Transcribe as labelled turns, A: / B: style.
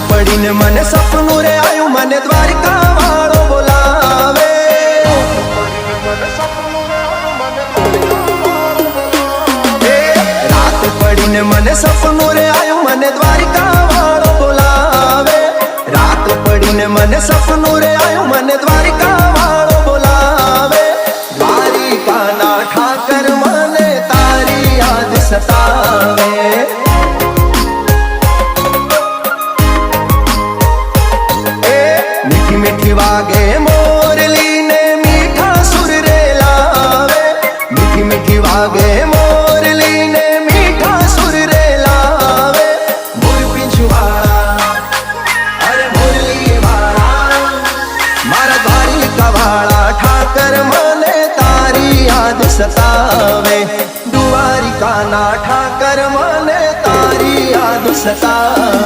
A: पड़ी ने मने सपनू रे आयु मने द्वारिका वालो बोलावे। रात पड़ी ने मने सपनू रे आयु मने द्वारिका वालो बोलावे। रात पड़ी ने मने सपनू रे आयु मने द्वारिका वालो बोलावे। द्वारिका ना ठाकर मने तारी याद सतावे। मीठी मीठी वागे मोरली ने मीठा सुर रे लावे। मीठी मीठी वागे मोरली ने मीठा सुर रे लावे। मोर पिछवाड़ा अरे मुरली वाला मारा द्वारिका वाला ठाकर मने तारी याद सतावे। द्वारिका ना ठाकर मने तारी याद सतावे।